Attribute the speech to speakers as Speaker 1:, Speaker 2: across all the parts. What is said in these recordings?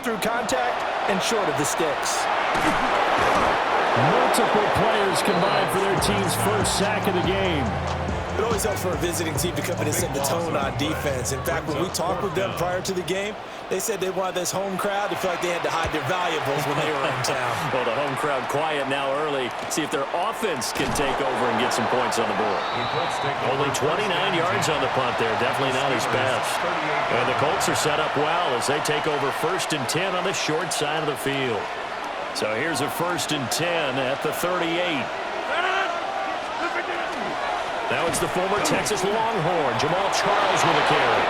Speaker 1: through contact and short of the sticks.
Speaker 2: Multiple players combined for their team's first sack of the game.
Speaker 1: It always helps for a visiting team to come in and set the tone on defense. In fact, when we talked with them prior to the game, they said they wanted this home crowd to feel like they had to hide their valuables when they were in town.
Speaker 3: Well, the home crowd quiet now early. See if their offense can take over and get some points on the board. Only 29 yards on the punt there. Definitely not his best. And the Colts are set up well as they take over 1st and 10 on the short side of the field. So here's a 1st and 10 at the 38. Now it's the former Texas Longhorn, Jamal Charles with a carry.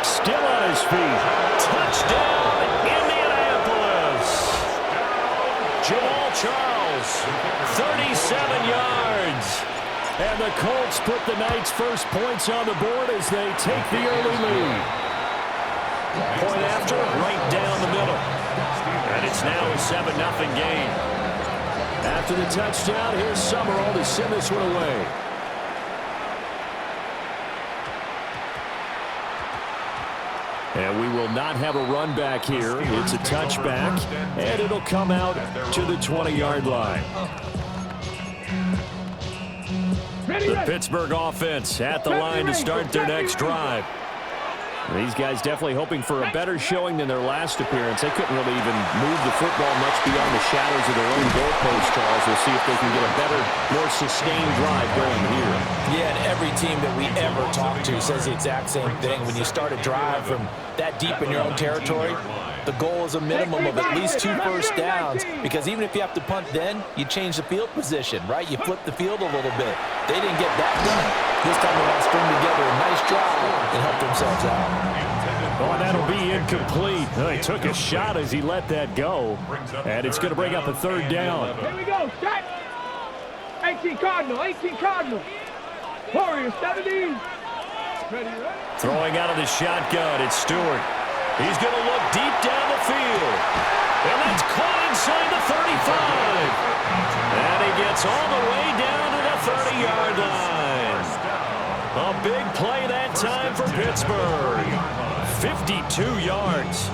Speaker 3: Still on his feet. Touchdown, Indianapolis. Jamal Charles, 37 yards. And the Colts put the Knights' first points on the board as they take the early lead. Point after, right down the middle. And it's now a 7-0 game. After the touchdown, here's Summerall to send this one away. And we will not have a run back here. It's a touchback, and it'll come out to the 20-yard line. The Pittsburgh offense at the line to start their next drive. These guys definitely hoping for a better showing than their last appearance. They couldn't really even move the football much beyond the shadows of their own goalpost, Charles. We'll see if they can get a better, more sustained drive going here.
Speaker 1: Yeah, and every team that we ever talk to says the exact same thing. When you start a drive from that deep in your own territory, the goal is a minimum of at least 2 first downs, because even if you have to punt then, you change the field position, right? You flip the field a little bit. They didn't get that done. This time they want to string together a nice drive and help themselves out.
Speaker 2: Oh, and that'll be incomplete. Oh, he took a shot as he let that go, and it's going to bring up a 3rd down.
Speaker 4: Here we go, set. 18 Cardinal, 18 Cardinal. Warriors, 17. Ready?
Speaker 3: Throwing out of the shotgun, it's Stewart. He's going to look deep down the field. And that's caught inside the 35. And he gets all the way down to the 30-yard line. A big play that time for Pittsburgh. 52 yards.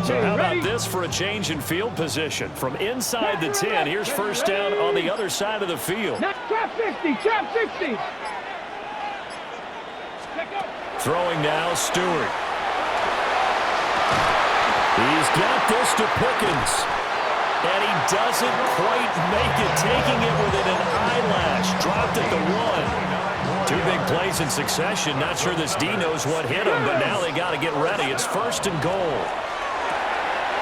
Speaker 3: So how about this for a change in field position? From inside the 10, here's 1st down on the other side of the field.
Speaker 4: Trap 50, trap 60.
Speaker 3: Throwing now, Stewart. He's got this to Pickens. And he doesn't quite make it, taking it within an eyelash. Dropped at the 1. 2 big plays in succession. Not sure this D knows what hit him, but now they got to get ready. It's 1st and goal.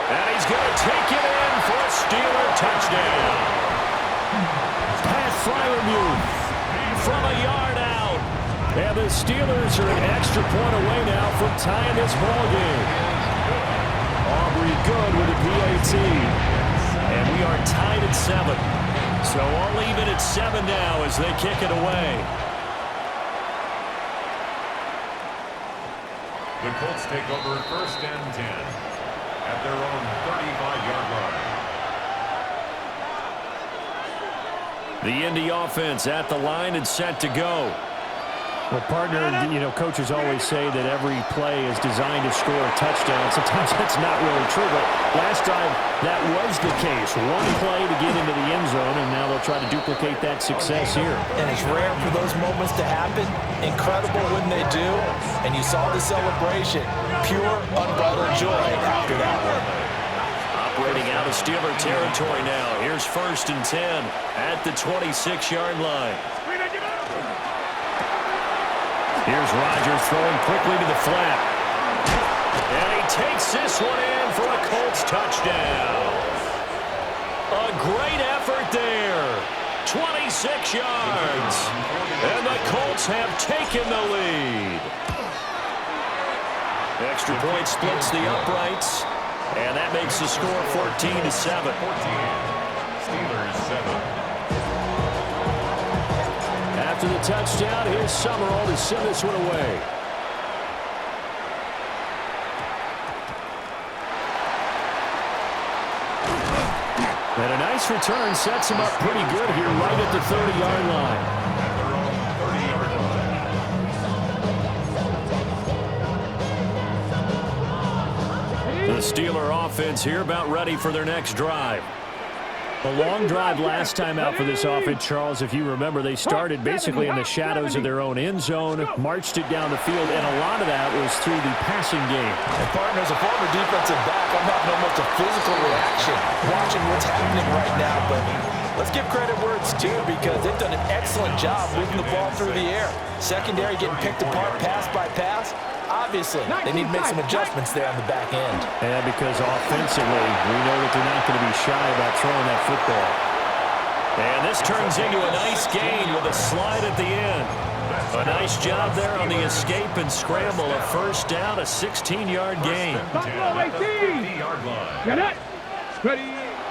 Speaker 3: And he's going to take it in for a Steeler touchdown. Pat Fryermuth from a yard out. And the Steelers are an extra point away now from tying this ball game. Aubrey good with a PAT. And we are tied at 7. So all even at 7 now as they kick it away.
Speaker 5: The Colts take over 1st and 10 at their own 35-yard line.
Speaker 3: The Indy offense at the line and set to go.
Speaker 2: Well, partner, you know, coaches always say that every play is designed to score a touchdown. Sometimes that's not really true, but last time that was the case. One play to get into the end zone, and now they'll try to duplicate that success here.
Speaker 1: And it's rare for those moments to happen. Incredible when they do. And you saw the celebration. Pure, unbridled joy after that one.
Speaker 3: Operating out of Steeler territory now. Here's 1st and 10 at the 26-yard line. Here's Rodgers throwing quickly to the flat. And he takes this one in for a Colts touchdown. A great effort there. 26 yards. And the Colts have taken the lead. Extra point splits the uprights. And that makes the score 14-7.
Speaker 5: Steelers 7.
Speaker 2: After the touchdown, here's Summerall to send this one away. And a nice return sets him up pretty good here right at the 30-yard line.
Speaker 3: The Steeler offense here about ready for their next drive.
Speaker 2: A long drive last time out for this offense, Charles. If you remember, they started basically in the shadows of their own end zone, marched it down the field, and a lot of that was through the passing game.
Speaker 1: And partner, as a former defensive back, I'm having almost a physical reaction watching what's happening right now. But let's give credit where it's due because they've done an excellent job moving the ball through the air. Secondary getting picked apart pass by pass. Obviously, they need to make some adjustments there on the back end.
Speaker 2: And because offensively, we know that they're not going to be shy about throwing that football.
Speaker 3: And this turns into a nice gain with a slide at the end. A nice job there on the escape and scramble. A first down, a 16-yard gain.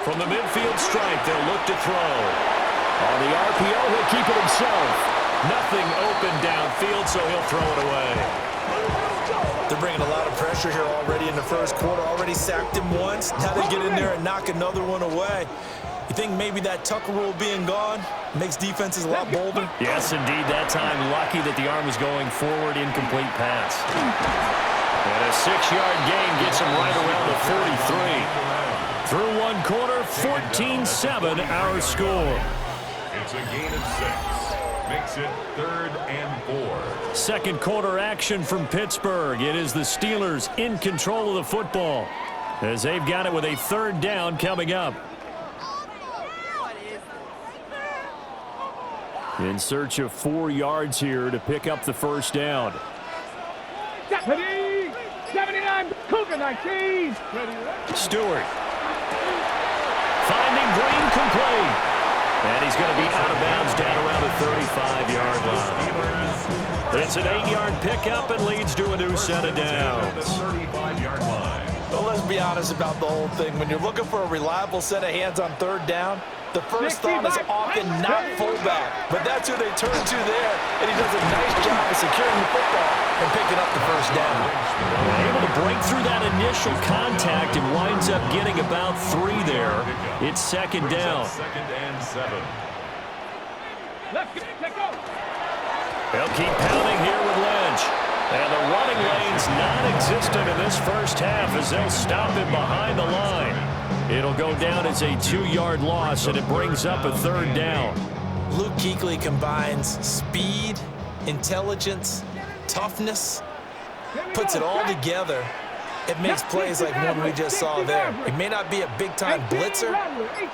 Speaker 3: From the midfield stripe, they'll look to throw.
Speaker 2: On the RPO, he'll keep it himself.
Speaker 3: Nothing open downfield, so he'll throw it away.
Speaker 1: They're bringing a lot of pressure here already in the first quarter. Already sacked him once. Now they get in there and knock another one away. You think maybe that Tucker rule being gone makes defenses a lot bolder?
Speaker 3: Yes, indeed. That time, lucky that the arm was going forward, incomplete pass. And a 6-yard gain gets him right around the 43. Through one quarter, 14-7 our score.
Speaker 5: It's a gain of 6. Makes it 3rd and 4.
Speaker 3: Second quarter action from Pittsburgh. It is the Steelers in control of the football as they've got it with a 3rd down coming up.
Speaker 2: In search of 4 yards here to pick up the first down.
Speaker 4: 79, Cougar 19.
Speaker 3: Stewart. Finding Green complete. And he's going to be out of bounds down around the 35-yard line. It's an 8-yard pickup and leads to a new set of downs.
Speaker 1: Well, let's be honest about the whole thing. When you're looking for a reliable set of hands on 3rd down, the first thought is often not fullback. But that's who they turn to there, and he does a nice job of securing the football and picking up the first down.
Speaker 3: Able to break through that initial contact and winds up getting about 3 there. It's 2nd down.
Speaker 5: 2nd and 7.
Speaker 3: They'll keep pounding here with Lynch. And the running lane's non-existent in this first half as they'll stop him behind the line. It'll go down as a 2-yard loss, and it brings up a 3rd down.
Speaker 1: Luke Kuechly combines speed, intelligence, toughness, puts it all together. It makes plays like one we just saw there. He may not be a big-time blitzer,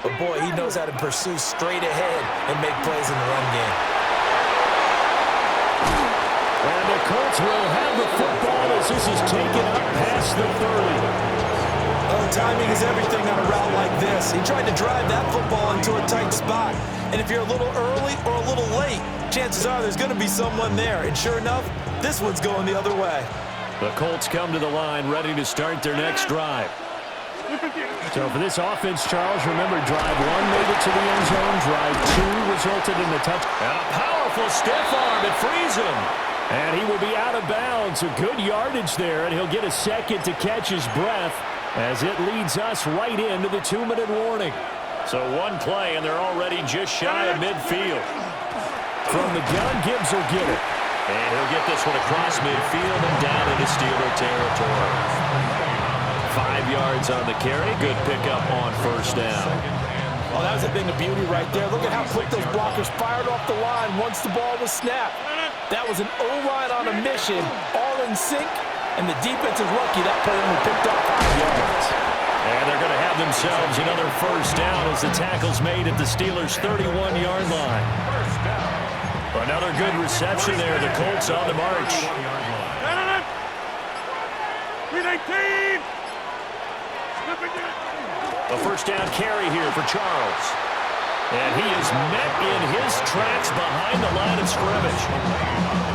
Speaker 1: but boy, he knows how to pursue straight ahead and make plays in the run game.
Speaker 2: And the Colts will have the football as this is taken up past the 30.
Speaker 1: Well, timing is everything on a route like this. He tried to drive that football into a tight spot. And if you're a little early or a little late, chances are there's going to be someone there. And sure enough, this one's going the other way.
Speaker 3: The Colts come to the line ready to start their next drive.
Speaker 2: So for this offense, Charles, remember drive 1 made it to the end zone. Drive 2 resulted in the touchdown.
Speaker 3: And a powerful stiff arm. It frees him.
Speaker 2: And he will be out of bounds. A good yardage there, and he'll get a second to catch his breath as it leads us right into the 2-minute warning.
Speaker 3: So one play, and they're already just shy of midfield.
Speaker 2: From the gun, Gibbs will get it.
Speaker 3: And he'll get this one across midfield and down into Steeler territory. 5 yards on the carry. Good pickup on first down.
Speaker 1: Oh, that was a thing of beauty right there. Look at how quick those blockers fired off the line once the ball was snapped. That was an O-line on a mission, all in sync, and the defense is lucky that play only picked up 5 yards.
Speaker 3: And they're going to have themselves another first down as the tackle's made at the Steelers' 31-yard line. Another good reception there. The Colts on the march. A first down carry here for Charles. And he is met in his tracks behind the line of scrimmage.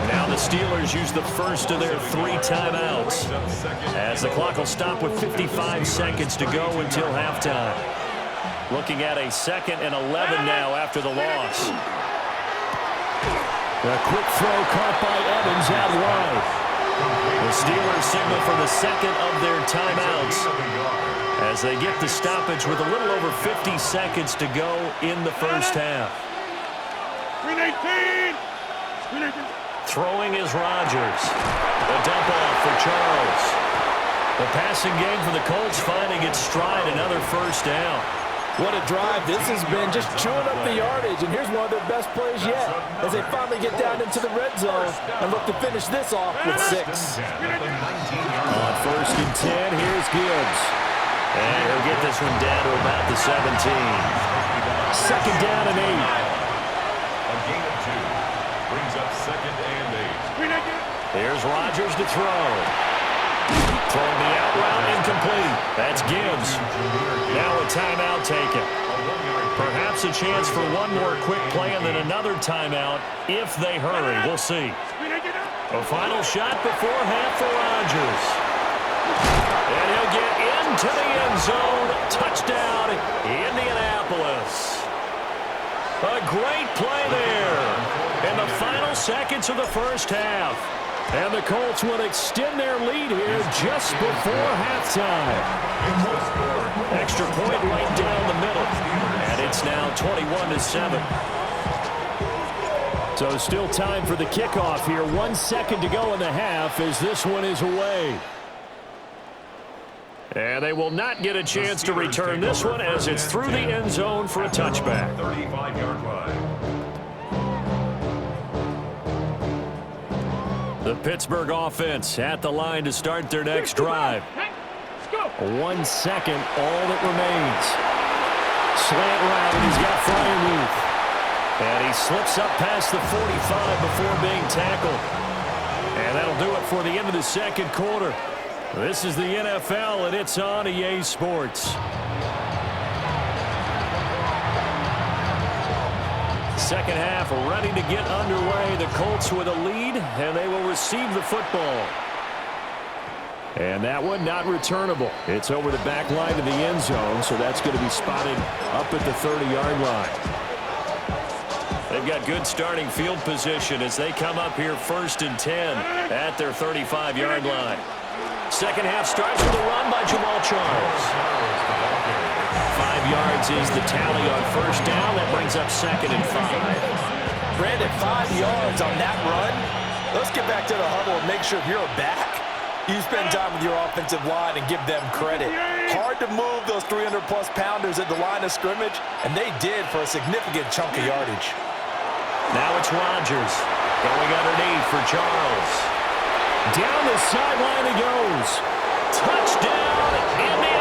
Speaker 3: Now the Steelers use the first of their 3 timeouts as the clock will stop with 55 seconds to go until halftime. Looking at a 2nd and 11 now after the loss.
Speaker 2: A quick throw caught by Evans out wide.
Speaker 3: The Steelers signal for the 2nd of their timeouts as they get the stoppage with a little over 50 seconds to go in the first half. Throwing is Rodgers. The dump off for Charles. The passing game for the Colts finding its stride, another first down.
Speaker 1: What a drive. This has been just chewing up the yardage, and here's one of their best plays yet as they finally get down into the red zone and look to finish this off with 6.
Speaker 3: On first and 10, here's Gibbs. And he'll get this one down to about the 17.
Speaker 2: Second down and 8.
Speaker 5: A gain of 2. Brings up second and 8.
Speaker 3: Here's Rodgers to throw. Throwing the out route incomplete. That's Gibbs. Now a timeout taken. Perhaps a chance for one more quick play and then another timeout if they hurry. We'll see. A final shot before half for Rodgers. And he'll get into the end zone. Touchdown, Indianapolis. A great play there in the final seconds of the first half. And the Colts will extend their lead here just before halftime. Extra point right down the middle. And it's now 21-7.
Speaker 2: So still time for the kickoff here. 1 second to go in the half as this one is away.
Speaker 3: And they will not get a chance to return this one as it's through the end zone for a touchback.
Speaker 5: 35-yard line.
Speaker 3: The Pittsburgh offense at the line to start their next drive.
Speaker 2: 1 second, all that remains. Slant route, and he's got Freiermuth.
Speaker 3: And he slips up past the 45 before being tackled. And that'll do it for the end of the second quarter. This is the NFL, and it's on EA Sports. Second half ready to get underway. The Colts with a lead, and they will receive the football. And that one not returnable. It's over the back line of the end zone, so that's going to be spotted up at the 30-yard line. They've got good starting field position as they come up here first and 10 at their 35-yard line. Second half starts with a run by Jamal Charles. 5 yards is the tally on first down. That brings up second and 5.
Speaker 1: Brandon, 5 yards on that run. Let's get back to the huddle and make sure you're back. You spend time with your offensive line and give them credit. Hard to move those 300-plus pounders at the line of scrimmage, and they did for a significant chunk of yardage.
Speaker 3: Now it's Rodgers going underneath for Charles.
Speaker 2: Down the sideline he goes.
Speaker 3: Touchdown, Indianapolis.